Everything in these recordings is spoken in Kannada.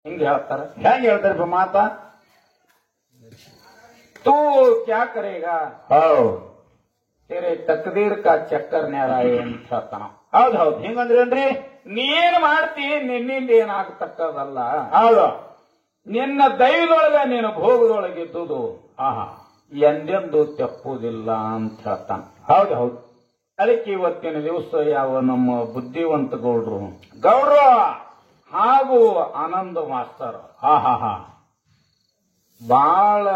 ಹಿಂಗ ಹೇಳ್ತಾರ. ಹೆಂಗ್ ಹೇಳ್ತಾರಪ್ಪ ಮಾತ? तू क्या करेगा तेरे तकदीर का चक्कर न्याराय ಅಂತ ಹೇಳ್ತಾನ. ಹೌದ್ ಹೌದ್, ಹಿಂಗಂದ್ರೇನ್ರಿ? ನೀನ್ ಮಾಡ್ತಿ ನಿನ್ನಿಂದ ಏನಾಗತಕ್ಕದಲ್ಲ. ಹೌದು. ನಿನ್ನ ದೈವದೊಳಗ ನೀನು ಭೋಗದೊಳಗಿದ್ದುದು ಆಹಾ ಎಂದೆಂದು ತೆಪ್ಪುವುದಿಲ್ಲ ಅಂತ ಹೇಳ್ತಾನ. ಹೌದು ಹೌದು. ಅದಕ್ಕೆ ಇವತ್ತಿನ ದಿವಸ ಯಾವ ನಮ್ಮ ಬುದ್ಧಿವಂತ ಗೌಡ್ರು ಗೌಡ್ರು ಹಾಗೂ ಆನಂದ ಮಾಸ್ತರ್ ಹಾ ಹಾ ಹಾ ಬಹಳ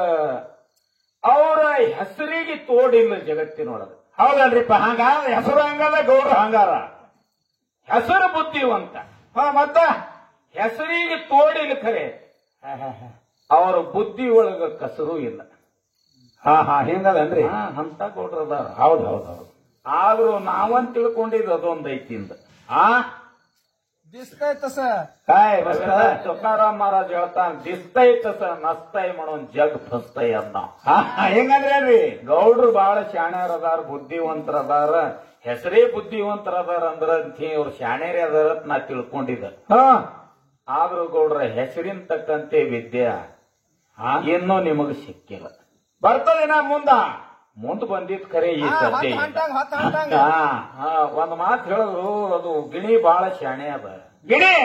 ಅವರ ಹೆಸರಿಗೆ ತೋಡಿಲ್ಲ ಜಗತ್ತಿನೊಳಗ. ಹೌದಲ್ರಿಪ್ಪ, ಹಂಗ ಹೆಸರು ಹಂಗಲ್ಲ, ಗೌಡ್ರು ಹಂಗಾರ. ಹೆಸರು ಬುದ್ಧಿವಂತ, ಮತ್ತ ಹೆಸರಿಗೆ ತೋಡಿಲ್ಲ ಖರೆ ಅವರ ಬುದ್ಧಿ ಒಳಗ ಕಸರು ಇಲ್ಲ. ಹಾ ಹಾ ಹಿಂಗದನ್ರಿ? ಅಂತ ಗೌಡ್ರದಾರ. ಹೌದು ಹೌದು ಹೌದು. ಆದ್ರೂ ನಾವಂತ ತಿಳ್ಕೊಂಡಿದ್ದು ಅದೊಂದು ಐತಿಂದ दिसतंय ಕಾಯ್ ತುಕಾರಾಮ್ ಮಹಾರಾಜ್ ಹೇಳ್ತಾನ, ದಿಸ್ತೈತ ಸ ನಸ್ತೈ ಮಾಡೋನ್ ಜಗ್ ಫಸ್ತೈ ಅನ್ನ. ಹೆಂಗಂದ್ರೇನ್ರಿ? ಗೌಡ್ರು ಬಹಳ ಶಾಣ್ಯರದಾರ, ಬುದ್ಧಿವಂತರದಾರ. ಹೆಸರೇ ಬುದ್ಧಿವಂತರದಾರ ಅಂದ್ರ ಇವ್ರು ಶಾಣ್ಯರೇ ಅದಾರ ಅಂತ ನಾ ತಿಳ್ಕೊಂಡಿದ್ದ. ಆದ್ರೂ ಗೌಡ್ರ ಹೆಸರಿನ ತಕ್ಕಂತೆ ವಿದ್ಯೆ ಇನ್ನೂ ನಿಮಗ್ ಸಿಕ್ಕಿಲ್ಲ. ಬರ್ತದೇನ ಮುಂದ್ ಬಂದಿದ್ ಖರೆ ಈ ಸದ್ಯ. ಒಂದ್ ಮಾತು ಹೇಳಿದ್ರು, ಅದು ಗಿಣಿ ಬಹಳ ಶಾಣೆ ಅದ. ಗಿಣಿ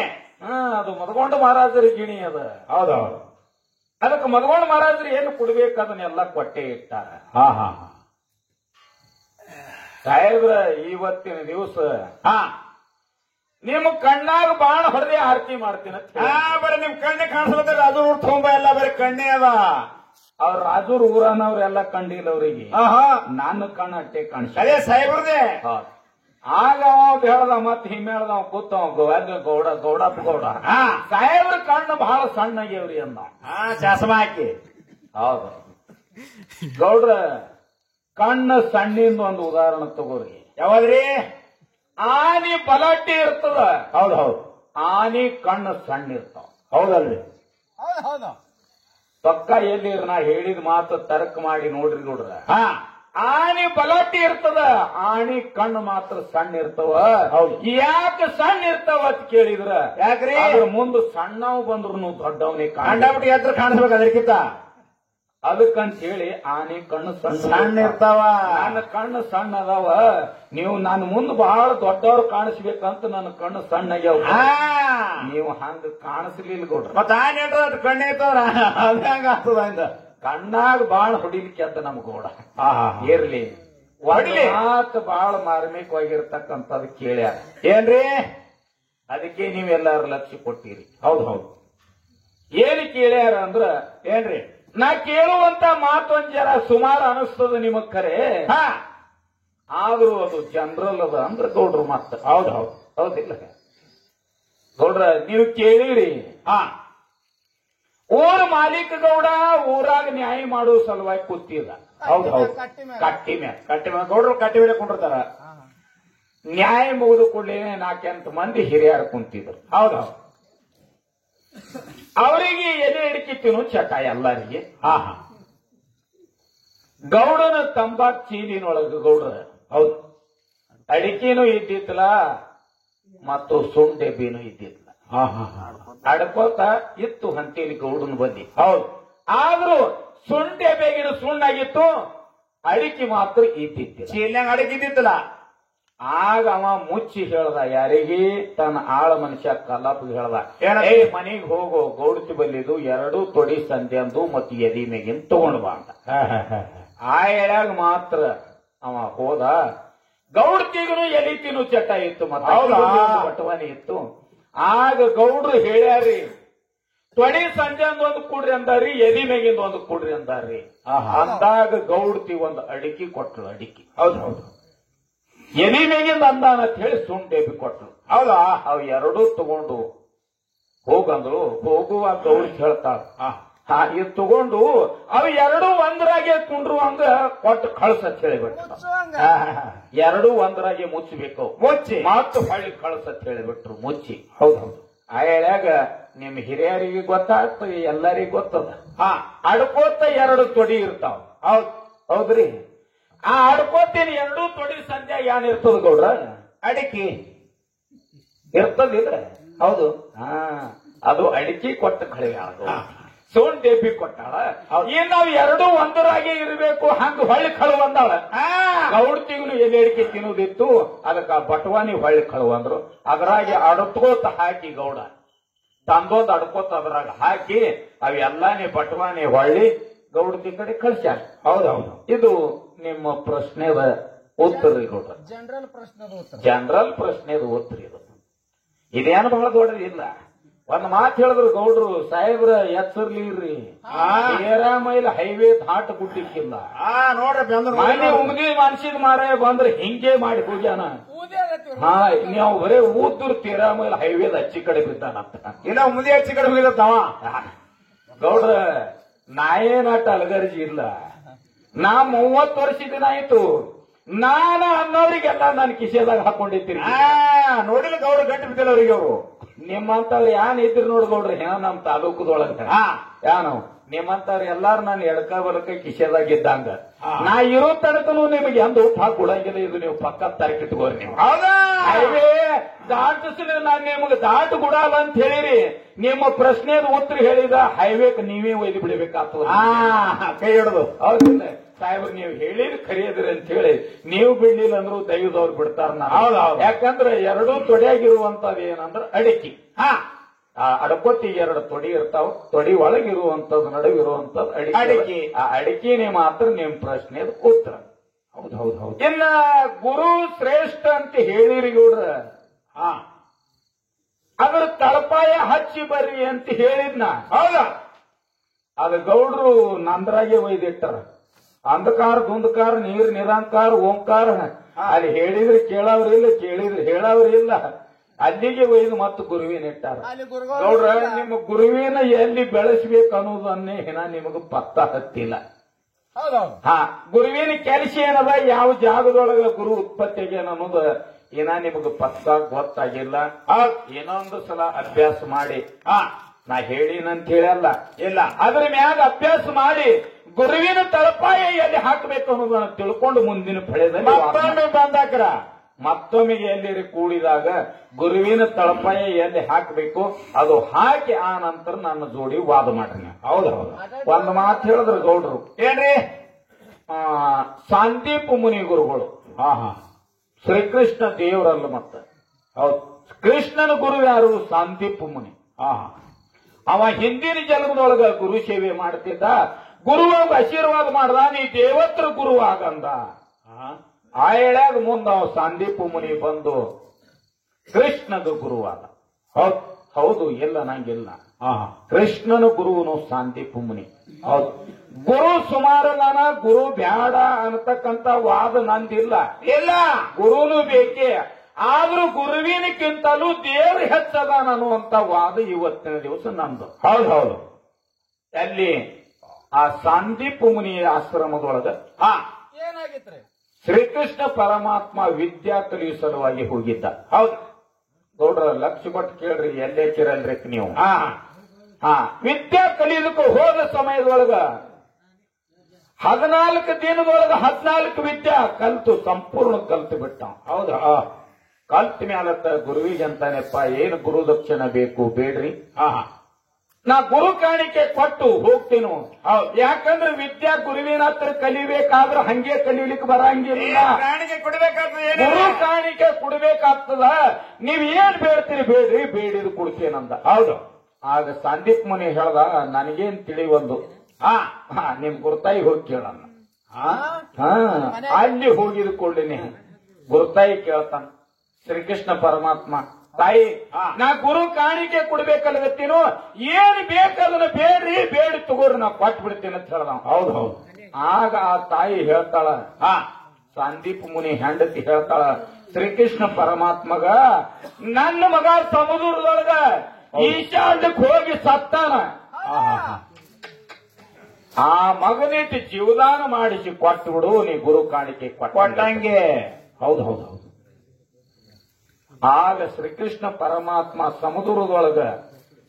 ಅದು ಮದಗೊಂಡ ಮಹಾರಾಜರ ಗಿಣಿ ಅದ. ಹೌದೌದು. ಅದಕ್ಕೆ ಮದಗೊಂಡ ಮಹಾರಾಜರು ಏನು ಕೊಡ್ಬೇಕು ಅದನ್ನೆಲ್ಲ ಕೊಟ್ಟೆ ಇಟ್ಟಾರ. ಹಾ ಹಾ ಹಾ ಸಾಹೇಬ್ರ ಇವತ್ತಿನ ದಿವಸ ನಿಮ್ಮ ಕಣ್ಣಾಗ ಬಾಣ ಹೊಡೆದೇ ಆರತಿ ಮಾಡ್ತೀನಿ. ಬರೀ ನಿಮ್ ಕಣ್ಣೆ ಕಾಣಿಸ್ಲತ್ತ, ರಾಜು ತುಂಬ ಎಲ್ಲ ಬರೀ ಕಣ್ಣೆ ಅದ. ಅವ್ರ ರಾಜೂರ್ ಊರನವ್ರೆಲ್ಲ ಕಂಡಿಲ್ಲ ಅವ್ರಿಗೆ. ನನ್ನ ಕಣ್ಣ ಅಟ್ಟೆ ಕಾಣಿಸ. ಅದೇ ಸಾಹೇಬ್ರದೇ. ಆಗ ಅವ ಹೇಳ್ದ, ಮತ್ ಹಿಮ್ಮೇಳ್ದ ಕೂತವ ಗೌಡಪ್ಪ ಗೌಡ. ಸಾಹೇಬ್ರ ಕಣ್ಣು ಬಹಳ ಸಣ್ಣಗ್ಯವ್ರಿ ಅಂದ. ಚಸ್ಮಾ ಹಾಕಿ. ಹೌದು ಗೌಡ್ರ ಕಣ್ಣು ಸಣ್ಣಿಂದ ಒಂದು ಉದಾಹರಣೆ ತಗೋರಿ. ಯಾವಾದ್ರಿ? ಆನಿ ಬಲಾಟಿ ಇರ್ತದ. ಹೌದು ಹೌದು. ಆನಿ ಕಣ್ಣು ಸಣ್ಣ ಇರ್ತಾವ. ಹೌದಲ್ರಿ? ಹೌದು ಹೌದು. ಪಕ್ಕ ಎಲ್ಲಿ ನಾ ಹೇಳಿದ ಮಾತು ತರ್ಕ ಮಾಡಿ ನೋಡ್ರಿ ನೋಡ್ರ. ಆನಿ ಬಲಾಟಿ ಇರ್ತದ, ಆನಿ ಕಣ್ಣು ಮಾತ್ರ ಸಣ್ಣ ಇರ್ತವ. ಹೌದು. ಯಾಕೆ ಸಣ್ಣ ಇರ್ತಾವ ಅಂತ ಕೇಳಿದ್ರ, ಯಾಕ್ರಿ? ಅದ್ರ ಮುಂದೆ ಸಣ್ಣವ್ ಬಂದ್ರು ದೊಡ್ಡವನೇ ಕಂಡಬಿಟ್ಟು ಎತ್ರ ಕಾಣಿಸ್ಬೇಕು ಅದಕ್ಕಿಂತ. ಅದಕ್ಕಂತ ಹೇಳಿ ಆನಿ ಕಣ್ಣು ಸಣ್ಣ ಇರ್ತಾವ. ನನ್ನ ಕಣ್ಣು ಸಣ್ಣ ಅದಾವ, ನೀವು ನನ್ನ ಮುಂದೆ ಬಹಳ ದೊಡ್ಡವ್ರು ಕಾಣಿಸ್ಬೇಕಂತ ನನ್ನ ಕಣ್ಣು ಸಣ್ಣ ಆಗ್ಯಾವ. ನೀವು ಹಂಗ ಕಾಣಿಸ್ಲಿಲ್ಲ ಗೌಡ್ರ. ಮತ್ತ ಆಟ ಕಣ್ಣೆ ಇರ್ತವ್ರ, ಅದ ಹಂಗ ಆಗ್ತದ ಇಂದ. ಕಣ್ಣಾಗ ಬಾಳ ಹೊಡಿಲಿಕ್ಕೆ ಅಂತ ನಮ್ ಗೌಡ ಇರ್ಲಿ. ಹೊಡಿಲಿ ಮಾತು ಬಹಳ ಮಾರ್ಮಿಕವಾಗಿರ್ತಕ್ಕಂಥದ್ದು ಕೇಳ್ಯಾರ. ಏನ್ರಿ? ಅದಕ್ಕೆ ನೀವೆಲ್ಲಾರು ಲಕ್ಷ್ಯ ಕೊಟ್ಟಿರಿ. ಹೌದು ಹೌದು. ಏನು ಕೇಳ್ಯಾರ ಅಂದ್ರ, ಏನ್ರಿ? ನಾ ಕೇಳುವಂತ ಮಾತು ಒಂದ್ ಜರ ಸುಮಾರು ಅನಿಸ್ತದ ನಿಮಗ್ ಖರೆ. ಆದ್ರೂ ಅದು ಜನರಲ್ ಅದ ಅಂದ್ರ ಗೌಡ್ರು ಮಾತು. ಹೌದು ಹೌದು. ಹೌದಿಲ್ಲ ಗೌಡ್ರ? ನೀವು ಕೇಳಿರಿ. ಊರ ಮಾಲೀಕ ಗೌಡ ಊರಾಗ ನ್ಯಾಯ ಮಾಡುವ ಸಲುವಾಗಿ ಕೂತಿಲ್ಲ. ಹೌದು ಹೌದು. ಕಟ್ಟಿ ಮ್ಯಾಲ ಗೌಡ್ರು ಕಟ್ಟಿ ಮೇಲೆ ಕೊಂಡಿರ್ತಾರ. ನ್ಯಾಯ ಮುಗಿದು ಕೂಡಲೇ 4-8 ಮಂದಿ ಹಿರಿಯರು ಕುಂತಿದ್ರು. ಹೌದು ಹೌದು. ಅವರಿಗೆ ಎದೆ ಹಿಡಿಕಿ ತಿನ್ನು ಚಟ ಎಲ್ಲರಿಗೆ. ಹಾ ಹಾ ಗೌಡನ ತಂಬಾಕ್ ಚೀಲಿನೊಳಗ ಗೌಡ್ರ ಹೌದು. ಅಡಿಕೆನೂ ಇದ್ದಿತ್ತಲ್ಲ ಮತ್ತು ಸುಂಡೆಬಿನೂ ಇದ್ದಿತ್ತಲ್ಲ. ಹಾ ಹಾ ಹಾ ಅಡ್ಕೋತ ಇತ್ತು ಹಂತೇಲಿ ಗೌಡನ ಬಂದಿ. ಹೌದು. ಆದ್ರೂ ಸುಂಡೆ ಬೇಗಿನ ಸುಣ್ಣಾಗಿತ್ತು, ಅಡಿಕೆ ಮಾತ್ರ ಇದ್ದಿತ್ತಿಲ್ಲ. ಚೀಲ್ನಾಗ ಅಡಗಿದ್ದಿತ್ತಲ್ಲ. ಆಗ ಅವ ಮುಚ್ಚಿ ಹೇಳ್ದ, ಯಾರಿಗೆ? ತನ್ನ ಆಳ ಮನುಷ್ಯ ಕಲ್ಲಪ್ಪ ಹೇಳ್ದ, ಏ ಮನೆಗೆ ಹೋಗೋ, ಗೌಡತಿ ಬಲ್ಲಿದು 2 ತೊಡಿ ಸಂಧ್ಯಂದು ಮತ್ತು ಎದಿ ಮೇಗಿನ ತಗೊಂಡ್ ಬಾ ಅಂತ. ಆ ಎಳ್ಯಾಗ ಮಾತ್ರ ಅವ ಹೋದ. ಗೌಡತಿಗೂ ಎಲಿತಿನೂ ಚಟ ಇತ್ತು, ಮತ್ತೆ ಬಟವಾನಿ ಇತ್ತು. ಆಗ ಗೌಡ್ರು ಹೇಳ್ಯಾರಿ, ತೊಡಿ ಸಂಜೆಂದ ಒಂದು ಕೂಡ್ರಿ ಅಂದಾರಿ, ಎದಿ ಮೇಗಿಂದ ಒಂದು ಕೂಡ್ರಿ ಅಂದಾರಿ. ಅಂದಾಗ ಗೌಡತಿ ಒಂದು ಅಡಿಕೆ ಕೊಟ್ರು. ಅಡಿಕೆ ಹೌದು ಹೌದು. ಎದಿ ಮೇಗಿಂದ ಅಂದಾನ ಅಂತ ಹೇಳಿ ಸುಂಡೇಬಿ ಕೊಟ್ರು. ಹೌದಾ? ಅವ್ ಎರಡೂ ತಗೊಂಡು ಹೋಗಂದ್ರು. ಹೋಗುವಾಗ ಗೌಡ್ತಿ ಹೇಳ್ತಾಳ, ಇದು ತಗೊಂಡು ಅವು ಎರಡೂ ಒಂದರಾಗೆ ಕುಂಡ್ರು ಹಂಗ ಕೊಟ್ಟು ಕಳ್ಸತ್ ಹೇಳಿಬಿಟ್ರು. ಎರಡೂ ಒಂದರಾಗೆ ಮುಚ್ಚಬೇಕು, ಮುಚ್ಚಿ ಮತ್ತು ಹಳ್ಳಿ ಕಳ್ಸತ್ ಹೇಳಿಬಿಟ್ರು. ಮುಚ್ಚಿ. ಹೌದು ಹೌದು. ಆ ಹೇಳ್ಯಾಗ ನಿಮ್ ಹಿರಿಯರಿಗೆ ಗೊತ್ತಾಗ್ತದೆ, ಎಲ್ಲರಿಗೂ ಗೊತ್ತದ. ಅಡ್ಕೋತ 2 ತೊಡಿ ಇರ್ತಾವ. ಹೌದು ಹೌದ್ರಿ? ಆ ಅಡ್ಕೋತೀನಿ 2 ತೊಡಿ ಸಂಜೆ ಏನಿರ್ತದ ಗೌಡ್ರ? ಅಡಿಕೆ ಇರ್ತದಿಲ್ಲ. ಹೌದು. ಅದು ಅಡಿಕೆ ಕೊಟ್ಟ ಕಳಿಗಾಳ ಸೋನ್ ಡೇಬಿ ಕೊಟ್ಟಾಳ ಏನ್ ನಾವ್ ಎರಡೂ ಒಂದರಾಗೆ ಇರಬೇಕು ಹಂಗ ಹೊಳ್ಳಿ ಕಳು ಅಂದಾಳ ಗೌಡ್ತಿಗಳು ಎಲ್ಲಿ ಅಡಿಕೆ ತಿನ್ನುವುದಿತ್ತು ಅದಕ್ಕ ಬಟವಾನಿ ಹೊಳ್ಳಿ ಕಳು ಅಂದ್ರು ಅದ್ರಾಗೆ ಅಡಕೋತ ಹಾಕಿ ಗೌಡ ತಂದೊಂದು ಅಡ್ಕೋತ ಅದ್ರಾಗ ಹಾಕಿ ಅವೆಲ್ಲಾನೇ ಬಟವಾನಿ ಹೊಳ್ಳಿ ಗೌಡತಿ ಕಡೆ ಕಳ್ಸ್ಯಾರ. ಹೌದೌದು, ಇದು ನಿಮ್ಮ ಪ್ರಶ್ನೆದ ಉತ್ತರ ಗೌಡ. ಜನರಲ್ ಪ್ರಶ್ನೆದ ಉತ್ತರ ಇದು. ಇದೇನು ಬಹಳ ದೊಡ್ಡದಿಲ್ಲ. ಒಂದ್ ಮಾತು ಹೇಳಿದ್ರು ಗೌಡ್ರು ಸಾಹೇಬ್ರ ಎಚ್ಚರ್ಲಿರಿ, ಮೈಲ್ ಹೈವೇ ದಾಟ ಗುಡ್ಲಿಕ್ಕಿಲ್ಲ. ನೋಡ್ರಿ ಮನೆ ಉಮ್ಗಿ ಮನ್ಸಿದ್ ಮಾರಾಯ ಬಂದ್ರೆ ಹಿಂಗೆ ಮಾಡಿ ಹೋಗ್ಯಾನ. ಹಾ, ನೀವು ಬರೇ ಊದ್dur ಮೈಲ್ ಹೈವೇದ ಹಚ್ಚಿ ಕಡೆ ಬಿದ್ದಾನಂತ. ಇಲ್ಲ ಮುಂದೆ ಹಚ್ಚಿ ಕಡೆ ಹೋಗಿದತ್ತವ ಗೌಡ್ರ. ನಾಯೇನಾಟ ಅಲಗರ್ಜಿ ಇಲ್ಲ. ನಾ 30 ವರ್ಷದಿನ ಆಯ್ತು. ನಾನ ಅನ್ನೋರಿಗೆಲ್ಲ ನಾನು ಕಿಸೆದಾಗ ಹಾಕೊಂಡಿರ್ತೀನಿ. ನೋಡಿಲ್ಲ ಗೌಡ್ರು ಗಂಟು ಬಿದ್ದಿಲ್ಲ ಅವ್ರಿಗೆ. ಅವರು ನಿಮ್ಮಂತವ್ರು ಯಾನ್ ಇದ್ರು ನೋಡ್ ಗೌಡ್ರಿ, ಏನೋ ನಮ್ ತಾಲೂಕದೊಳಗ ಯಾನು ನಿಮ್ಮಂತವ್ರು ಎಲ್ಲಾರು ನಾನು ಎಡಕ ಬಲಕ ಕಿಸೆದಾಗಿದ್ದಂಗ. ನಾ ಇರೋ ತನಕನು ನಿಮಗೆ ಎಂದು ಹಾಕಿ ಕೊಡಂಗಿಲ್ಲ. ಇದು ನೀವು ಪಕ್ಕ ತರಕಿಟ್ಕೋರಿ. ನೀವು ಹೈವೇ ದಾಟಿಸ್ಲಿ, ನಾನು ನಿಮ್ಗೆ ದಾಟು ಗುಡಲ್ಲ ಅಂತ ಹೇಳಿರಿ. ನಿಮ್ಮ ಪ್ರಶ್ನೆದ ಉತ್ತರ ಹೇಳಿದ ಹೈವೇಕ್ ನೀವೇ ಒಯ್ದು ಬಿಡಬೇಕಾಗ್ತದ. ಕೈ ಹಿಡಿದು ಹೌದಿಲ್ಲ ಸಾಹೇಬ್ರು, ನೀವು ಹೇಳಿರಿ ಖರೀದ್ರಿ ಅಂತ ಹೇಳಿ ನೀವು ಬಿಡ್ಲಿಲ್ಲ ಅಂದ್ರು ದೈವದವ್ರು ಬಿಡ್ತಾರ. ಯಾಕಂದ್ರೆ ಎರಡೂ ತೊಡೆಯಾಗಿರುವಂತದ್ ಏನಂದ್ರ ಅಡಿಕೆ. ಅಡಕೊತ್ತಿ 2 ತೊಡಿ ಇರ್ತಾವ. ತೊಡಿ ಒಳಗಿರುವಂತದ್ ನಡುವಿರುವಂತದ್ ಅಡಿಕೆ. ಆ ಅಡಿಕೆನೆ ಮಾತ್ರ ನಿಮ್ ಪ್ರಶ್ನೆದ ಉತ್ತರ. ಹೌದು. ಇನ್ನ ಗುರು ಶ್ರೇಷ್ಠ ಅಂತ ಹೇಳಿರಿ ಗೌಡ್ರ. ಅದ್ರ ತಳಪಾಯ ಹಚ್ಚಿ ಬರ್ರಿ ಅಂತ ಹೇಳಿದ್ನ. ಹೌದಾ? ಅದು ಗೌಡ್ರು ನಂದ್ರಾಗೆ ಒಯ್ದಿಟ್ಟಾರ. ಅಂಧಕಾರ ದುಂದಕಾರ ನೀರ್ ನಿರಂಕಾರ ಓಂಕಾರ. ಅಲ್ಲಿ ಹೇಳಿದ್ರೆ ಕೇಳವ್ರಿಲ್ಲ, ಕೇಳಿದ್ರೆ ಹೇಳವ್ರಿಲ್ಲ. ಅಲ್ಲಿಗೆ ಒಯ್ದು ಮತ್ತು ಗುರುವಿನ ಇಟ್ಟಾರ. ಗೌಡ್ರ, ನಿಮ್ಮ ಗುರುವಿನ ಎಲ್ಲಿ ಬೆಳೆಸಬೇಕು ಅನ್ನೋದನ್ನೇ ನಿಮಗ ಪತ್ತ ಹತ್ತಿಲ್ಲ. ಗುರುವಿನ ಕೆಲಸ ಏನದ, ಯಾವ ಜಾಗದೊಳಗ ಗುರು ಉತ್ಪತ್ತಿ ಅನ್ನೋದು ನಿಮಗ ಪತ್ತ ಗೊತ್ತಾಗಿಲ್ಲ. ಏನೊಂದು ಸಲ ಅಭ್ಯಾಸ ಮಾಡಿ, ನಾ ಹೇಳಿನಂತ ಹೇಳಲ್ಲ, ಇಲ್ಲ ಅದ್ರ ಮ್ಯಾಗ ಅಭ್ಯಾಸ ಮಾಡಿ ಗುರುವಿನ ತಳಪಾಯ ಎಲ್ಲಿ ಹಾಕಬೇಕು ಅನ್ನೋದನ್ನ ತಿಳ್ಕೊಂಡು ಮುಂದಿನ ಫಳದಲ್ಲಿ ಬಂದಾಕ್ರ ಮತ್ತೊಮ್ಮೆ ಎಲ್ಲಿ ಕೂಡಿದಾಗ ಗುರುವಿನ ತಳಪಾಯ ಎಲ್ಲಿ ಹಾಕಬೇಕು ಅದು ಹಾಕಿ ಆ ನಂತರ ನನ್ನ ಜೋಡಿ ವಾದ ಮಾಡ್ರಿ. ಹೌದು. ಒಂದು ಮಾತು ಹೇಳಿದ್ರು ಗೌಡ್ರು, ಏನ್ರಿ? ಸಾಂದೀಪ ಮುನಿ ಗುರುಗಳು. ಶ್ರೀಕೃಷ್ಣ ದೇವರಲ್ಲ. ಮತ್ತ ಹೌದು, ಕೃಷ್ಣನ ಗುರು ಯಾರು? ಸಾಂದೀಪ ಮುನಿ. ಅವ ಹಿಂದಿನ ಜನ್ಮದೊಳಗ ಗುರು ಸೇವೆ ಮಾಡ್ತಿದ್ದ. ಗುರುವಾಗ ಆಶೀರ್ವಾದ ಮಾಡ್ದ, ನೀ ದೇವತ್ರ ಗುರು ಆಗಂದ. ಆ ಎಳ್ಯಾಗ ಮುಂದ ಅವ ಸಾಂದೀಪ ಮುನಿ ಬಂದು ಕೃಷ್ಣಗ ಗುರುವಾದ. ಹೌದು, ಇಲ್ಲ ನಂಗಿಲ್ಲ. ಕೃಷ್ಣನ ಗುರುವನು ಸಾಂದೀಪ ಮುನಿ. ಹೌದು, ಗುರು ಸುಮಾರನ ಗುರು ಬ್ಯಾಡ ಅನ್ನತಕ್ಕಂತ ವಾದ ನಂದಿಲ್ಲ. ಇಲ್ಲ, ಗುರುನು ಬೇಕೇ. ಆದ್ರೂ ಗುರುವಿನಕ್ಕಿಂತಲೂ ದೇವ್ರ ಹೆಚ್ಚದ ಅನ್ನುವಂತ ವಾದ ಇವತ್ತಿನ ದಿವಸ ನಂದು. ಹೌದು. ಅಲ್ಲಿ ಆ ಸಾಂದೀಪ ಮುನಿಯ ಆಶ್ರಮದೊಳಗ ಏನಾಗಿತ್ರಿ? ಶ್ರೀಕೃಷ್ಣ ಪರಮಾತ್ಮ ವಿದ್ಯಾ ಕಲಿಯುವ ಸಲುವಾಗಿ ಹೋಗಿದ್ದ. ಹೌದು ಗೌಡ್ರ, ಲಕ್ಷ ಕೊಟ್ಟು ಕೇಳ್ರಿ, ಎಲ್ಲೇ ಕಿರಲ್ರಿ ನೀವು. ವಿದ್ಯಾ ಕಲಿಯೋದಕ್ಕೆ ಹೋದ ಸಮಯದೊಳಗ 14 ದಿನದೊಳಗ 14 ವಿದ್ಯಾ ಕಲ್ತು ಸಂಪೂರ್ಣ ಕಲ್ತು ಬಿಟ್ಟ. ಹೌದಾ? ಕಲ್ತ ಮ್ಯಾಲತ್ತ ಗುರುವಿಗೆ ಅಂತಾನೆಪ್ಪ, ಏನು ಗುರು ದಕ್ಷಿಣ ಬೇಕು ಬೇಡ್ರಿ, ನಾ ಗುರು ಕಾಣಿಕೆ ಕೊಟ್ಟು ಹೋಗ್ತೀನು. ಯಾಕಂದ್ರೆ ವಿದ್ಯಾ ಗುರುವಿನ ಹತ್ರ ಕಲಿಬೇಕಾದ್ರೆ ಹಂಗೆ ಕಲೀಲಿಕ್ಕೆ ಬರಂಗಿಲ್ಲ. ಕಾಣಿಕೆ ಕೊಡ್ಬೇಕಾಗ್ತದೆ. ಗುರು ಕಾಣಿಕೆ ಕೊಡ್ಬೇಕಾಗ್ತದ. ನೀವ್ ಏನ್ ಬೇಡ್ತೀರಿ ಬೇಡ್ರಿ, ಬೇಡಿದು ಕೊಡ್ತೇನಂದ. ಹೌದು. ಆಗ ಸಂದೀಪ್ ಮುನಿ ಹೇಳ್ದ, ನನಗೇನ್ ತಿಳಿವೊಂದು. ನಿಮ್ ಗುರುತಾಯಿ ಹೋಗಿ ಕೇಳಣ್ಣ. ಅಲ್ಲಿ ಹೋಗಿದ್ ಕೊಳ್ಳಿನಿ ಗುರುತಾಯಿ ಕೇಳ್ತಾನ. ಶ್ರೀಕೃಷ್ಣ ಪರಮಾತ್ಮ, ತಾಯಿ ನಾ ಗುರು ಕಾಣಿಕೆ ಕೊಡ್ಬೇಕಲ್ಗತ್ತೀನೋ, ಏನ್ ಬೇಕದನ್ನ ಬೇಡ್ರಿ, ಬೇಡಿ ತಗೋರಿ, ನಾ ಕೊಟ್ಟು ಬಿಡ್ತೀನಿ ಅಂತ ಹೇಳ್ದ. ಹೌದು. ಆಗ ಆ ತಾಯಿ ಹೇಳ್ತಾಳ, ಸಂದೀಪ್ ಮುನಿ ಹೆಂಡತಿ ಹೇಳ್ತಾಳ, ಶ್ರೀಕೃಷ್ಣ ಪರಮಾತ್ಮಗ ನನ್ನ ಮಗ ಸಮುದ್ರದೊಳಗ ಈಶಾನ್ಯಕ್ಕೆ ಹೋಗಿ ಸತ್ತಾನ. ಆ ಮಗನಿಟ್ಟು ಜೀವದಾನ ಮಾಡಿಸಿ ಕೊಟ್ಟು ಬಿಡು, ನೀ ಗುರು ಕಾಣಿಕೆ ಕೊಟ್ಟಂಗೆ. ಹೌದು. ಆಗ ಶ್ರೀಕೃಷ್ಣ ಪರಮಾತ್ಮ ಸಮುದ್ರದೊಳಗ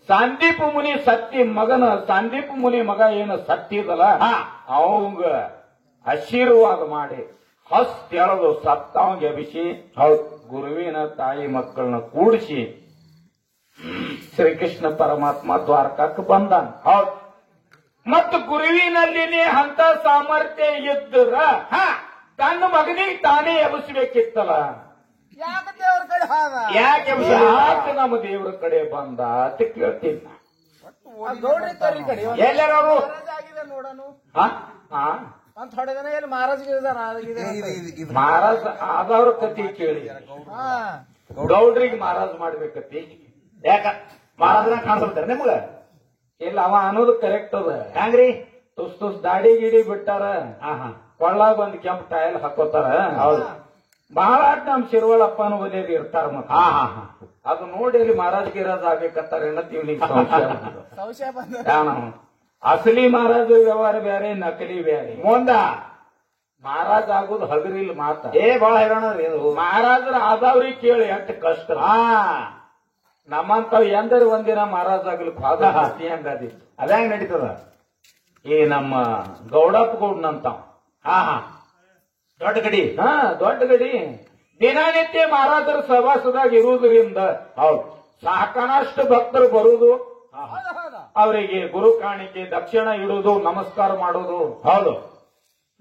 ಸಂದೀಪ ಮುನಿ ಸತ್ತಿ ಮಗನ, ಸಂದೀಪ ಮುನಿ ಮಗ ಏನು ಸತ್ತಿದಲ್ಲ, ಅವಂಗ ಆಶೀರ್ವಾದ ಮಾಡಿ ಹಸ್ತೆಳೆದು ಸತ್ತವಂಗೆ ಎಬಿಸಿ, ಗುರುವಿನ ತಾಯಿ ಮಕ್ಕಳನ್ನ ಕೂಡಿಸಿ ಶ್ರೀಕೃಷ್ಣ ಪರಮಾತ್ಮ ದ್ವಾರಕಕ್ಕೆ ಬಂದಾನ. ಹೌದು. ಮತ್ತು ಗುರುವಿನಲ್ಲಿ ಅಂತ ಸಾಮರ್ಥ್ಯ ಇದ್ರ ತನ್ನ ಮಗನಿಗೆ ತಾನೇ ಎಬ್ಬಿಸ್ಬೇಕಿತ್ತಲ್ಲ. ಯಾಕೆ ದೇವ್ರ ಕಡೆ ಹಾದ ಯಾಕೆ ಯಾಕೆ ನಮ್ಮ ದೇವ್ರ ಕಡೆ ಬಂದ ಅಂತ ಕೇಳ್ತೀನಿ ನಾ. ಗೌಡ್ರಿ ತರ್ರಿ ಕಡೆ ಎಲ್ಲರೂ ಮಹಾರಾಜ ಆಗಿದೆ ನೋಡನು ಹಾ? ಹಾ? ಅಂತ ಹೊಡೆ ದಿನ ಎಲ್ಲಿ ಮಹಾರಾಜ್ಗೆ ಮಹಾರಾಜ್ ಆದವ್ರ ಕತಿ ಕೇಳಿ ಹಾ ಗೌಡ್ರಿಗೆ ಮಹಾರಾಜ್ ಮಾಡ್ಬೇಕತಿ. ಯಾಕ ಮಹಾರಾಜನ ಕಾಣಿಸ್ತಾರೆ ನಿಮ್ಗ? ಇಲ್ಲ ಅವ ಅನ್ನೋದು ಕರೆಕ್ಟ್ ಅದ. ಹ್ಯಾಂಗ್ರಿ? ತುಸ್ ತುಸ್ ದಾಡಿ ಗಿಡಿ ಬಿಟ್ಟಾರ, ಹಾ ಹಾ ಕೊಳ್ಳಾಗ ಒಂದ್ ಕೆಂಪ್ ಟೈಲ್ ಹಾಕೋತಾರ. ಹೌದು. ಬಹಳ ನಮ್ ಶಿರ್ವಳಪ್ಪನ ಒಲೆಯಲ್ಲಿ ಇರ್ತಾರ. ಮತ್ತೆ ಹಾ ಹಾ ಹಾ ಅದು ನೋಡಿ ಅಲ್ಲಿ ಮಹಾರಾಜ್ ಗಿರಾಜ್ ಆಗ್ಬೇಕತ್ತಾರ ಏನಂತ ಇವ್ನಿಗೆ ಸಂಶಯ ಬಂತು. ಸಂಶಯ ಬಂದ ಯಾವನ ಅಸಲಿ ಮಹಾರಾಜ ವ್ಯವಹಾರ ಬೇರೆ, ನಕಲಿ ಬೇರೆ. ಮುಂದ ಮಹಾರಾಜ್ ಆಗುದು ಹಗರಿಲ್ ಮಾತ. ಬಾಳ ಹೈರಾಣ ರೀ ಇದು. ಮಹಾರಾಜರ ಆದವ್ರಿಗೆ ಕೇಳಿ ಎಷ್ಟು ಕಷ್ಟ. ಹಾ ನಮ್ಮಂತವ್ ಎಂದರೆ ಒಂದಿನ ಮಹಾರಾಜ್ ಆಗ್ಲಿಕ್ಕೆ ಹೋದ ಹಸಿ ಹಂಗಾದಿತ್ತು. ಅದ್ಯಾಂಗ ನಡೀತದ? ಈ ನಮ್ಮ ಗೌಡಪ್ಪ ಗೌಡ್ನಂತಾವ್. ಹಾ ಹಾ ದೊಡ್ಡ ಗಡಿ. ಹಾ ದೊಡ್ಡ ಗಡಿ ದಿನನಿತ್ಯ ಮಹಾರಾಜರ ಸಭಾಸದಾಗ ಇರುವುದರಿಂದ ಹೌದು. ಸಾಕಷ್ಟು ಭಕ್ತರು ಬರುವುದು, ಹೌದ ಹೌದ ಅವರಿಗೆ ಗುರು ಕಾಣಿಕೆ ದಕ್ಷಿಣ ಇಡುವುದು, ನಮಸ್ಕಾರ ಮಾಡುವುದು. ಹೌದು.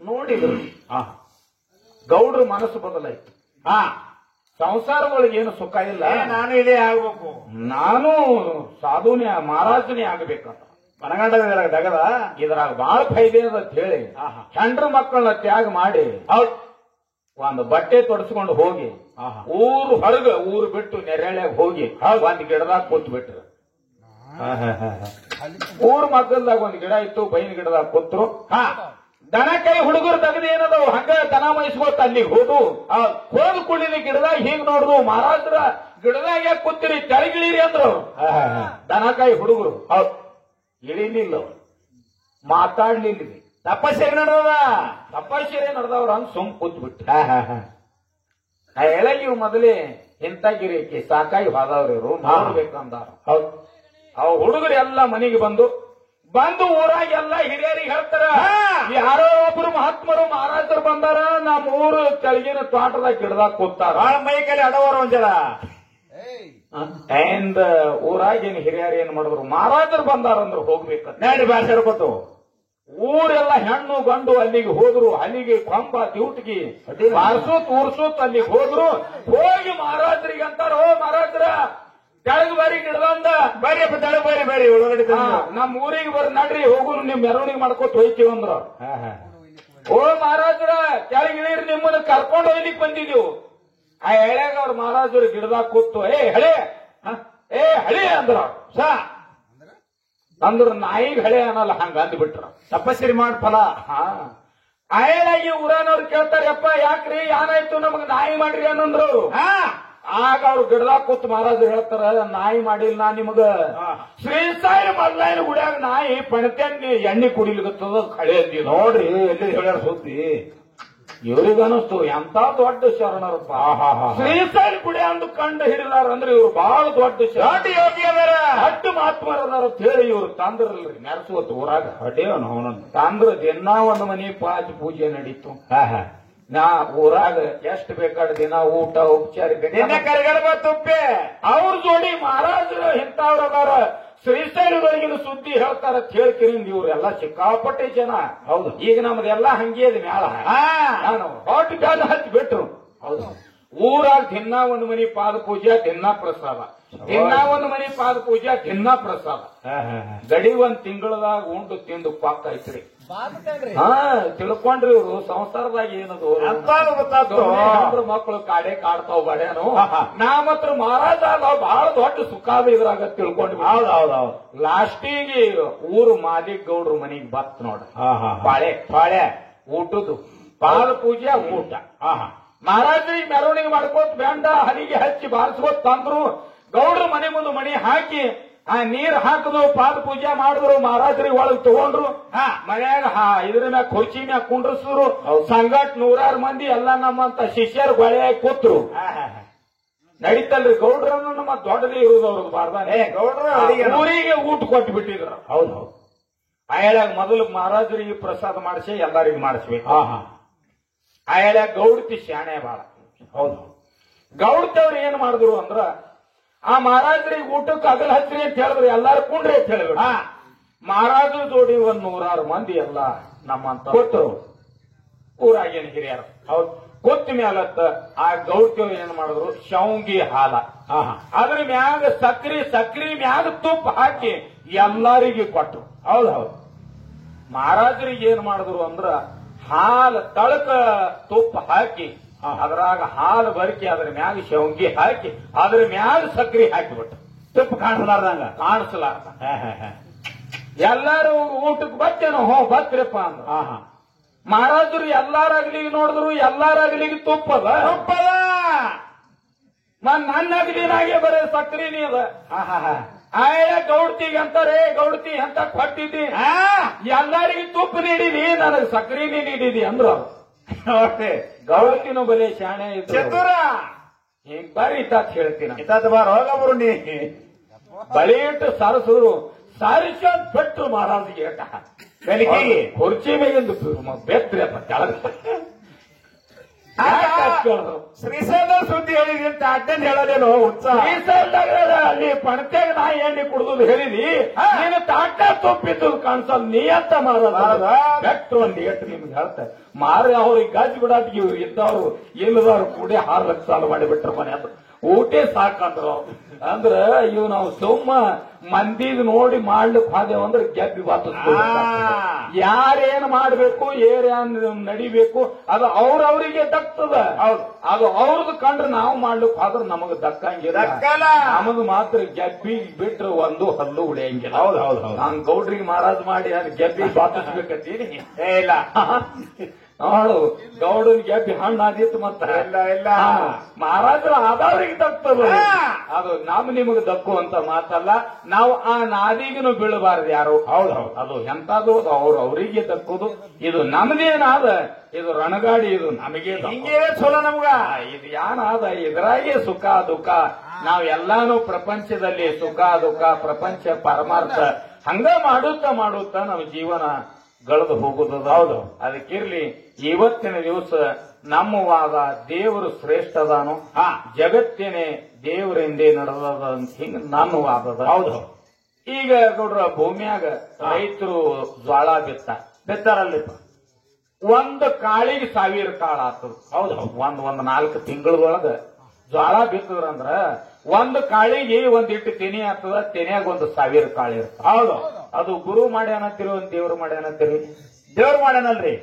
ನೋಡಿದ್ರು ಹಾ ಗೌಡ್ರ ಮನಸ್ಸು ಬದಲಾಯ್ತು. ಹಾ ಸಂಸಾರದೊಳಗೆ ಏನು ಸುಖ ಇಲ್ಲ, ನಾನು ಇದೇ ಆಗ್ಬೇಕು, ನಾನು ಸಾಧುನೇ ಮಹಾರಾಜನೇ ಆಗಬೇಕಂತ ಮನಗಂಡ ದಗದ. ಇದ್ರಾಗ ಬಹಳ ಫೈದೆ ಅದ ಅಂತ ಹೇಳಿ ಆಹಾ. ಹೆಂಡ್ರ ಮಕ್ಕಳನ್ನ ತ್ಯಾಗ ಮಾಡಿ ಹೌದು. ಒಂದು ಬಟ್ಟೆ ತೊಡಸ್ಕೊಂಡು ಹೋಗಿ ಆಹಾ. ಊರು ಹೊರಗ ಊರು ಬಿಟ್ಟು ನೆರೆಳೆಗ್ ಹೋಗಿ ಒಂದ್ ಗಿಡದಾಗ ಕೂತ್ ಬಿಟ್ರು. ಊರ್ ಮಗ್ಗಲ್ದಾಗ ಒಂದ್ ಗಿಡ ಇತ್ತು, ಬೈನ್ ಗಿಡದಾಗ ಕೂತ್ರು. ಹಾ ದನ ಕೈ ಹುಡುಗರು ತೆಗೆದು ಏನದವು ಹಂಗ ದನ ಮೈಸ್ಕೋತ ಅಲ್ಲಿಗೆ ಹೋದು. ಹೋದ ಕುಳಿನ ಗಿಡದಾಗ ಹಿಂಗ್ ನೋಡುದು, ಮಹಾರಾಜರ ಗಿಡದಾಗ ಯಾಕೆ ಕೂತಿರಿ ತೆಳಗಿಳಿರಿ ಅಂದ್ರು. ದನ ಕೈ ಹುಡುಗರು ಹೌದು ಇಳಿಲಿಲ್ಲ, ಮಾತಾಡ್ಲಿಲ್ಲ, ತಪಸ್ಸೆಗೆ ನಡೆದ. ತಪಸ್ಸರೆ ನಡೆದವ್ರ ಅಂತ ಸುಮ್ ಕೂತ್ ಬಿಟ್ಟು. ನಾ ಹೇಳಲಿ ಇವ್ ಮೊದಲೇ ಇಂಥ ಗಿರಿಕಿ ಸಾಕಾಗಿ ಹೋದವ್ರು ಇವ್ರು ನೋಡ್ಬೇಕಂದಾರ. ಹೌದು. ಅವ್ ಹುಡುಗರು ಎಲ್ಲ ಮನೆಗೆ ಬಂದು ಊರಾಗ ಎಲ್ಲ ಹಿರಿಯರಿಗೆ ಹೇಳ್ತಾರ, ಯಾರೋ ಒಬ್ರು ಮಹಾತ್ಮರು ಮಹಾರಾಜರು ಬಂದಾರ, ನಮ್ಮ ಊರು ತೆಳಗಿನ ತೋಟದಾಗ ಗಿಡದಾಗ ಕೂತಾರ. ಬಾಳ ಮೈ ಕೈಲಿ ಅಡವರ ಒಂಜಲ. ಅಂಡ್ ಊರಾಗ ಏನ್ ಹಿರಿಯರು ಏನ್ ಮಾಡಿದ್ರು, ಮಹಾರಾಜರು ಬಂದಾರಂದ್ರು ಹೋಗ್ಬೇಕಂತ ನಡಿ ಭಾಷೆ ಕೊಟ್ಟು ಊರೆಲ್ಲ ಹೆಣ್ಣು ಗಂಡು ಅಲ್ಲಿಗೆ ಹೋದ್ರು. ಅಲ್ಲಿಗೆ ಕೊಂಬ ತಿವುಟಿಗೆ ಬಾರ್ಸೂತ್ ಊರ್ಸೂತ್ ಅಲ್ಲಿಗೆ ಹೋದ್ರು. ಹೋಗಿ ಮಹಾರಾಜರಿಗೆ ಅಂತಾರ, ಓ ಮಹಾರಾಜರ ತೆಳಗ್ ಬಾರಿ ಗಿಡದಂದ ಬರ್ರಿ ಅಪ್ಪ ತಳ ಬರ್ರಿ ಬರ್ರಿ ಒಳಗಡೆ ನಮ್ ಊರಿಗೆ ಬರ್ರಿ ನಡ್ರಿ ಹೋಗು ನಿಮ್ ಮೆರವಣಿಗೆ ಮಾಡ್ಕೊತ ಹೋಯ್ತೀವಿ ಅಂದ್ರ. ಓ ಮಹಾರಾಜರ ಕೆಳಗಿಳಿರಿ, ನಿಮ್ಮನ್ನ ಕರ್ಕೊಂಡು ಹೋಗ್ಲಿಕ್ ಬಂದಿದೀವು. ಆ ಎಳೆಗ ಅವ್ರ ಮಹಾರಾಜರು ಗಿಡದಾಗ ಕೂತು ಏ ಹಳೆ ಅಂದ್ರ ಅಂದ್ರ ನಾಯಿಗೆ ಹಳೆ ಅನ್ನಲ್ಲ, ಹಂಗ ಅಂದ್ಬಿಟ್ರ. ತಪಸ್ಸರಿ ಮಾಡ್ ಫಲ. ಅಯಳಾಗಿ ಊರನವ್ರು ಕೇಳ್ತಾರೆ, ಯಪ್ಪ ಯಾಕ್ರಿ ಏನಾಯ್ತು ನಮಗ್ ನಾಯಿ ಮಾಡ್ರಿ ಅನ್ನಂದ್ರು. ಆಗ ಅವ್ರು ಗಿಡದಾಗ ಕೂತ್ ಮಹಾರಾಜರು ಹೇಳ್ತಾರ, ನಾಯಿ ಮಾಡಿಲ್ಲ ನಾ ನಿಮಗ, ಶ್ರೀಸಾಯಿ ಮಲ್ಲಾಯನ ಗುಡಿಯಾಗ ನಾಯಿ ಪಣತೆನ್ ಎಣ್ಣೆ ಕುಡಿಲಿಕತ್ತದ ಹಳೆ ಅಂದಿ ನೋಡ್ರಿ ಎಲ್ಲಿ ಹೇಳ್ಯಾರ ಸುದ್ದಿ. ಇವ್ರಿಗನಿಸ್ತು ಎಂತ ದೊಡ್ಡ ಶರಣರಪ್ಪ. ಶ್ರೀಸಾಯಿ ಗುಡಿ ಅಂದು ಕಂಡು ಹಿಡಿದಾರ ಅಂದ್ರೆ ಇವ್ರು ಬಹಳ ದೊಡ್ಡ ದೊಡ್ಡ ಯೋಗಿ ಅದಾರ, ದೊಡ್ಡ ಮಹಾತ್ಮರದಾರ ಅಂತ ಹೇಳಿ ಇವ್ರು ತಂದ್ರಲ್ರಿ ನೆರಸುವತ್ತು ಊರಾಗ. ಹೊಡೆಯವನು ಅವನನ್ನು ತಂದ್ರ ದಿನ ಒಂದು ಮನಿ ಪೂಜೆ ನಡೀತು. ನಾ ಊರಾಗ ಎಷ್ಟು ಬೇಕಾದ ದಿನ ಊಟ ಉಪಚಾರ ದಿನ ಕರಿಗಡಬ ತುಪ್ಪೆ. ಅವ್ರ ಜೋಡಿ ಮಹಾರಾಜರು ಇಂಥವ್ರದಾರ, ಶ್ರೀಶೈಲದೊಳಗಿನ ಸುದ್ದಿ ಹೇಳ್ತಾರ ಕೇಳ್ಕಿರಿಂದ ಇವ್ರೆಲ್ಲ ಸಿಕ್ಕಾಪಟ್ಟೆ ಜನ. ಹೌದು. ಈಗ ನಮ್ದೆಲ್ಲ ಹಂಗೆ ಅದ ಮ್ಯಾಲ ನಾನು ಹೊಟ್ಟು ಬ್ಯಾದ ಹಚ್ಚಿ ಬಿಟ್ರು. ಹೌದು. ಊರಾಗ ದಿನ ಒಂದು ಮನಿ ಪಾದ ಪೂಜೆ, ದಿನ ಪ್ರಸಾದ, ದಿನ ಒಂದು ಮನಿ ಪಾದ ಪೂಜೆ, ದಿನ ಪ್ರಸಾದ. ಗಡಿ ಒಂದ್ ತಿಂಗಳದಾಗ ಉಂಡು ತಿಂದು ಪಾಕ ಐತ್ರಿ. ತಿಳ್ಕೊಂಡ್ರಿ ಇವ್ರು ಸಂಸಾರದಾಗ ಏನದು ಹೆಂಡ್ರ ಮಕ್ಕಳು ಕಾಡೆ ಕಾಡ್ತಾವ್ ಬಡ್ಯಾನು. ನಾ ಮಾತ್ರ ಮಹಾರಾಜ ಬಹಳ ದೊಡ್ಡ ಸುಖಾದ ಇದ್ರಾಗ ತಿಳ್ಕೊಂಡ್ವಿ. ಹೌದೌದೌದು. ಲಾಸ್ಟಿಗೆ ಊರು ಮಾಲಿಕ್ ಗೌಡ್ರು ಮನಿಗ್ ಬತ್ ನೋಡ್ರಿ. ಪಾಳೆ ಊಟದ್ದು ಪಾದ ಪೂಜೆ ಊಟ. ಮಹಾರಾಜರಿಗೆ ಮೆರವಣಿಗೆ ಮಾಡ್ಕೋತ ಬೆಂಡ ಹಲಿಗೆ ಹಚ್ಚಿ ಬಾರಿಸ್ಕೋತ ತಂದ್ರು. ಗೌಡ್ರ ಮನೆ ಮುಂದೆ ಮಣಿ ಹಾಕಿ ಆ ನೀರ್ ಹಾಕಿದ್ರು, ಪಾದ ಪೂಜೆ ಮಾಡಿದ್ರು, ಮಹಾರಾಜರಿಗೆ ಒಳಗ್ ತಗೊಂಡ್ರು. ಮನ್ಯಾಗ ಇದ್ರ ಮ್ಯಾಗ ಕುರ್ಚಿ ಮ್ಯಾಗ ಕುಂಡ್ರಸಿದ್ರು. ಸಂಗಟ್ 100 ಮಂದಿ ಎಲ್ಲ ನಮ್ಮಂತ ಶಿಷ್ಯರು ಗೊಳೆಯಾಗಿ ಕೂತ್ರು. ನಡೀತಲ್ರಿ ಗೌಡ್ರನ್ನ ನಮ್ಮ ದೊಡ್ಡದೇ ಇರುವುದು ಅವ್ರದ್ದು ಬಾರ್ದಾನೆ. ಗೌಡ್ರ ಊರಿಗೆ ಊಟ ಕೊಟ್ಟು ಬಿಟ್ಟಿದ್ರು. ಹೌದು. ಆಯಳಾಗ ಮೊದಲು ಮಹಾರಾಜರಿಗೆ ಪ್ರಸಾದ ಮಾಡಿಸಿ ಎಲ್ಲರಿಗೂ ಮಾಡಿಸ್ಬೇಕು. ಆಯಳಾಗ ಗೌಡ್ತಿ ಶಾಣೆ ಬಾಳ. ಹೌದು. ಗೌಡ್ತವ್ರು ಏನ್ ಮಾಡಿದ್ರು ಅಂದ್ರ ಆ ಮಹಾರಾಜರಿಗೆ ಊಟಕ್ಕೆ ಅಗಲ್ ಹಚ್ಚ್ರಿ ಅಂತ ಹೇಳಿದ್ರು, ಎಲ್ಲಾರು ಕುಂಡ್ರಿ ಅಂತ ಹೇಳಿದ್ರು. ಮಹಾರಾಜರು ಜೋಡಿ 100 ಮಂದಿ ಎಲ್ಲ ನಮ್ಮಂತ ಕೊಟ್ಟರು. ಊರಾಗೇನು ಹಿರಿಯರು ಹೌದು ಕೊತ್ತ ಮ್ಯಾಲತ್ತ ಆ ಗೌಡ್ತಿಯವ್ರು ಏನ್ ಮಾಡಿದ್ರು, ಶಾವ್ಗಿ ಹಾಲ ಅದ್ರ ಮ್ಯಾಗ ಸಕ್ರಿ ಮ್ಯಾಗ ತುಪ್ಪ ಹಾಕಿ ಎಲ್ಲಾರಿಗೆ ಕೊಟ್ರು. ಹೌದು ಮಹಾರಾಜರಿಗೆ ಏನ್ ಮಾಡಿದ್ರು ಅಂದ್ರ ಹಾಲು ತಳಕ ತುಪ್ಪ ಹಾಕಿ ಅದ್ರಾಗ ಹಾಲು ಬರಕಿ ಅದ್ರ ಮ್ಯಾಗ ಶಾವ್ಗಿ ಹಾಕಿ ಅದ್ರ ಮ್ಯಾಗ ಸಕ್ರಿ ಹಾಕಿಬಿಟ್ರು. ತುಪ್ಪ ಕಾಣಿಸಲಾರ್ದಂಗ ಎಲ್ಲಾರು ಊಟಕ್ಕೆ ಬರ್ತೇನೋ ಬತ್ರಿಪ್ಪ ಅಂದ್ರ ಮಹಾರಾಜರು ಎಲ್ಲಾರಾಗ್ಲಿಗೆ ನೋಡಿದ್ರು, ಎಲ್ಲಾರಾಗ್ಲಿಗೆ ತುಪ್ಪದ ನನ್ನ ಅಗಲಿನಾಗೆ ಬರೇ ಸಕ್ರಿನಿ ಅದ. ಗೌಡ್ತಿಗೆ ಅಂತಾರೆ, ಗೌಡ್ತಿ ಅಂತ ಕೊಟ್ಟಿದ್ದಿ, ಎಲ್ಲಾರಿಗೆ ತುಪ್ಪ ನೀಡಿದಿ, ನನಗೆ ಸಕ್ರಿನಿ ನೀಡಿದಿ ಅಂದ್ರು. ಗೌಡ್ತಿನೂ ಬಲೆ ಶಾಣೆ ಚತುರ. ಈಗ ಬರ್ರಿ ಇತ್ತಾತ್ ಹೇಳ್ತೀನಿ, ಇತ್ತಾತ್ ಬಾರ ಹೋಗಬ್ರು ನೀ ಬಳಿ ಇಟ್ಟು ಸರಸಿದ್ರು. ಸಾರಿಸ ಬಿಟ್ರು ಮಹಾರಾಜಿಗೆ ಕುರ್ಚಿ ಮೇಗಿಂದು ಬೆತ್ರಿ ಅಂತ ಕೆಳಗೆ ಶ್ರೀಶೈಲ ಸುದ್ದಿ ಹೇಳಿದಿ ಅಂತ ಅಡ್ಡನ್ ಹೇಳೋದೇನು ಉತ್ಸಾಹ. ಶ್ರೀಶೈಲದಾಗ ಅಲ್ಲಿ ಪಣತ್ಯಾಗ ನಾ ಎಣ್ಣೆ ಕುಡ್ದು ಹೇಳಿದಿ, ನೀನು ತಾಟ ತುಪ್ಪಿದ್ದು ಕಾಣಿಸಲ್, ನೀ ಅಂತ ಮಾರೋದ ಬೆಟ್ರು ಒಂದು ಏಟು ನಿಮ್ಗೆ ಹೇಳ್ತಾರೆ. ಮಾರಿ ಅವ್ರಿಗೆ ಗಾಜಿ ಬಿಡಾಟಿಗೆ ಇವ್ರು ಇದ್ದವ್ರು ಇಲ್ಲದವ್ರು ಕೂಡಿ 6 ಲಕ್ಷ ಸಾಲ ಮಾಡಿಬಿಟ್ರು ಮನೆ ಅಂತ ಊಟೇ ಸಾಕಂದ್ರು. ಅಂದ್ರ ಇವ್ ನಾವು ಸುಮ್ಮ ಮಂದಿದ್ ನೋಡಿ ಮಾಡ್ಲಿಕ್ಕೆ ಹೋದೇವ್ ಅಂದ್ರೆ ಗೆಬ್ಬಿ ಬಾತಿಸ್ಬೋದು. ಯಾರೇನ್ ಮಾಡ್ಬೇಕು ಏನ್ ನಡಿಬೇಕು ಅದು ಅವ್ರವ್ರಿಗೆ ದಕ್ತದ. ಹೌದು, ಅದು ಅವ್ರದ್ದು ಕಂಡ್ರೆ ನಾವು ಮಾಡ್ಲಿಕ್ಕೆ ಹೋದ್ರೆ ನಮಗ್ ದಕ್ಕಂಗಿಲ್ಲ. ನಮಗ್ ಮಾತ್ರ ಗೆಬ್ಬಿ ಬಿಟ್ರೆ ಒಂದು ಹಲ್ಲು ಉಳಿಯಂಗಿಲ್ಲ. ಹೌದು ನಾನ್ ಗೌಡ್ರಿಗೆ ಮಹಾರಾಜ್ ಮಾಡಿ ನಾನು ಗೆಬ್ಬಿ ಬಾತಿಸ್ಬೇಕಂತೀನಿ. ಇಲ್ಲ ನೋಡು ಗೌಡನ್ ಗೆಬ್ಬಿ ಹಣ್ಣು ಆದಿತ್ತು ಮತ್ತ ಇಲ್ಲ ಮಹಾರಾಜರು ಆದವ್ರಿಗೆ ದಕ್ತದ. ಅದು ನಿಮಗೆ ದಕ್ಕುವಂತ ಮಾತಲ್ಲ. ನಾವು ಆ ನಾದಿಗೂ ಬೀಳಬಾರದು ಯಾರು. ಹೌದು ಅದು ಎಂತದು ಅವ್ರಿಗೆ ದಕ್ಕುದು. ಇದು ನಮ್ದೇನಾದ, ಇದು ರಣಗಾಡಿ, ಇದು ನಮಗೆ ಹಿಂಗೇ ಚಲೋ ನಮ್ಗ. ಇದು ಏನಾದ ಇದ್ರಾಗೆ ಸುಖ ದುಃಖ. ನಾವೆಲ್ಲಾನು ಪ್ರಪಂಚದಲ್ಲಿ ಸುಖ ದುಃಖ ಪ್ರಪಂಚ ಪರಮಾರ್ಥ ಹಂಗ ಮಾಡುತ್ತಾ ನಮ್ಮ ಜೀವನ ಗಳದು ಹೋಗುದು. ಹೌದು, ಅದಕ್ಕಿರ್ಲಿ ಇವತ್ತಿನ ದಿವಸ ನಮ್ಮ ವಾದ ದೇವರು ಶ್ರೇಷ್ಠದಾನು, ಜಗತ್ತೇನೆ ದೇವರಿಂದೇ ನಡೆದದ ಅಂತ ಹಿಂಗ ನನ್ನ ವಾದದ. ಹೌದು, ಈಗ ನೋಡ್ರ ಭೂಮಿಯಾಗ ರೈತರು ಜ್ವಾಳ ಬಿತ್ತಾರಲ್ಲಿ ಒಂದು ಕಾಳಿಗೆ 1000 ಕಾಳು ಆಗ್ತದ. ಹೌದು, ಒಂದ್ 4 ತಿಂಗಳದೊಳಗ ಜ್ವಾಳ ಬಿತ್ತದ್ರಂದ್ರ ಒಂದು ಕಾಳಿಗೆ ಒಂದಿಟ್ಟು ತೆನಿ ಆಗ್ತದ. ತೆನಿಯಾಗ 1000 ಕಾಳು ಇರ್ತದ. ಹೌದು, ಅದು ಗುರು ಮಾಡ್ಯಾನತ್ತೀರಿ, ಒಂದ್ ದೇವ್ರು ಮಾಡ್ಯಾನತ್ತೀರಿ. ದೇವ್ರು ಮಾಡ್ಯಾನಲ್ರಿ,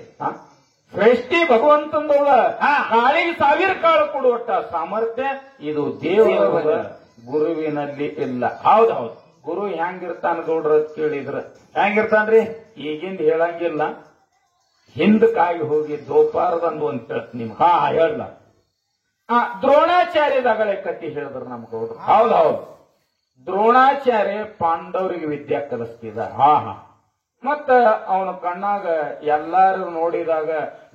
ಸೃಷ್ಟಿ ಭಗವಂತಂದವ ಕಾಳಿಗೆ 1000 ಕಾಳು ಕೊಡುವಟ್ಟ ಸಾಮರ್ಥ್ಯ ಇದು ದೇವರ ಗುರುವಿನಲ್ಲಿ ಇಲ್ಲ. ಹೌದೌದು, ಗುರು ಹೆಂಗಿರ್ತಾನ ಗೌಡ್ರ ಕೇಳಿದ್ರ ಹೆಂಗಿರ್ತಾನ್ರಿ? ಈಗಿಂದ ಹೇಳಂಗಿಲ್ಲ, ಹಿಂದಕ್ಕಾಗಿ ಹೋಗಿ ದೋಪಾರದಂದು ಅಂತ ಹೇಳ್ತೀನಿ ನಿಮ್ಗೆ. ಹೇಳಲ್ಲ, ದ್ರೋಣಾಚಾರ್ಯದಾಗಲೇ ಕತ್ತಿ ಹೇಳಿದ್ರು ನಮ್ ಗೌಡ್ರು. ಹೌದೌದು, ದ್ರೋಣಾಚಾರ್ಯ ಪಾಂಡವರಿಗೆ ವಿದ್ಯಾ ಕಲಿಸ್ತಿದ. ಮತ್ತ ಅವನ ಕಣ್ಣಾಗ ಎಲ್ಲಾರು ನೋಡಿದಾಗ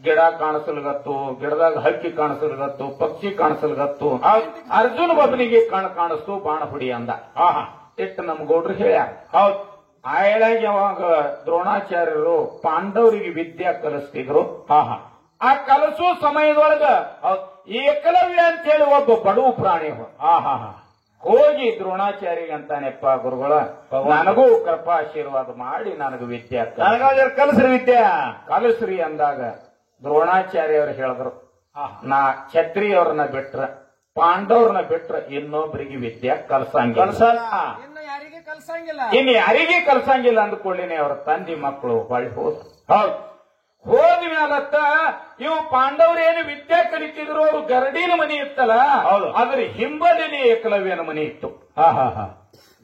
ಗಿಡ ಕಾಣಿಸಲ್ಗತ್ತು, ಗಿಡದಾಗ ಹಕ್ಕಿ ಕಾಣಿಸಲ್ಗತ್ತು, ಪಕ್ಷಿ ಕಾಣಿಸಲ್ಗತ್ತು. ಅರ್ಜುನ ಬಬನಿಗೆ ಕಣ್ಣು ಕಾಣಿಸ್ತು, ಬಾಣ ಹುಡಿ ಅಂದ. ಇಟ್ಟು ನಮ್ ಗೌಡ್ರು ಹೇಳ್ಯಾರ. ಹೌದು, ಆ ಹೇಳಾಗಿ ಅವಾಗ ದ್ರೋಣಾಚಾರ್ಯರು ಪಾಂಡವರಿಗೆ ವಿದ್ಯಾ ಕಲಿಸ್ತಿದ್ರು. ಆ ಕಲಸೋ ಸಮಯದೊಳಗ ಏಕಲವ್ಯ ಅಂತ ಹೇಳಿ ಒಬ್ಬ ಬಡವ ಪ್ರಾಣಿ ಹೋಗಿ ದ್ರೋಣಾಚಾರ್ಯ ಅಂತಾನೆಪ್ಪ ಗುರುಗಳ, ನನಗೂ ಕೃಪಾಶೀರ್ವಾದ ಮಾಡಿ ನನಗೂ ವಿದ್ಯೆ ಕಲಸ್ರಿ, ವಿದ್ಯೆ ಕಲಸ್ರಿ ಅಂದಾಗ ದ್ರೋಣಾಚಾರ್ಯವ್ರು ಹೇಳಿದ್ರು, ನಾ ಕ್ಷತ್ರಿಯವ್ರನ್ನ ಬಿಟ್ರ ಪಾಂಡವ್ರನ್ನ ಬಿಟ್ರ ಇನ್ನೊಬ್ಬರಿಗೆ ವಿದ್ಯೆ ಕಲ್ಸಂಗಿಲ್ಲ, ಇನ್ನು ಯಾರಿಗೆ ಕಲ್ಸಂಗಿಲ್ಲ ಅಂದ್ಕೊಳ್ಳಿನಿ ಅವ್ರ ತಂದೆ ಮಕ್ಕಳು ಹೊಳ್ಳಿ ಹೋದ್ರು. ಹೌದು, ಹೋದ ಮ್ಯಾಲತ್ತ ಇವು ಪಾಂಡವ್ರೇನು ವಿದ್ಯೆ ಕಲಿತಿದ್ರು, ಅವರು ಗರಡಿನ ಮನೆ ಇತ್ತಲ್ಲ, ಅದ್ರ ಹಿಂಬದಿನೇ ಏಕಲವ್ಯನ ಮನೆ ಇತ್ತು.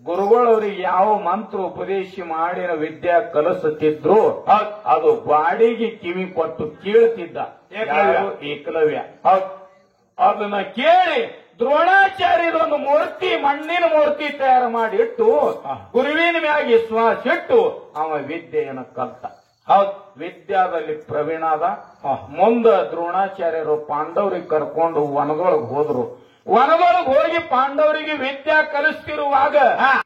ಗುರುಗಳವ್ರಿಗೆ ಯಾವ ಮಂತ್ರ ಉಪದೇಶ ಮಾಡಿನ ವಿದ್ಯೆ ಕಲಿಸುತ್ತಿದ್ರು ಅದು ಬಾಡಿಗೆ ಕಿವಿ ಕೊಟ್ಟು ಕೇಳ್ತಿದ್ದ ಏಕಲವ್ಯ. ಅದನ್ನ ಕೇಳಿ ದ್ರೋಣಾಚಾರ್ಯರೊಂದು ಮೂರ್ತಿ, ಮಣ್ಣಿನ ಮೂರ್ತಿ ತಯಾರು ಮಾಡಿ ಇಟ್ಟು ಗುರುವಿನ ಮ್ಯಾಗ ವಿಶ್ವಾಸ ಇಟ್ಟು ಅವ ವಿದ್ಯೆಯನ್ನು ಕಲ್ತ. ಹೌದ್, ವಿದ್ಯಾದಲ್ಲಿ ಪ್ರವೀಣಾದ. ಮುಂದ ದ್ರೋಣಾಚಾರ್ಯರು ಪಾಂಡವರಿಗೆ ಕರ್ಕೊಂಡು ವನದೊಳಗೆ ಹೋದ್ರು. ವನದೊಳಗೆ ಹೋಗಿ ಪಾಂಡವರಿಗೆ ವಿದ್ಯಾ ಕಲಿಸ್ತಿರುವಾಗ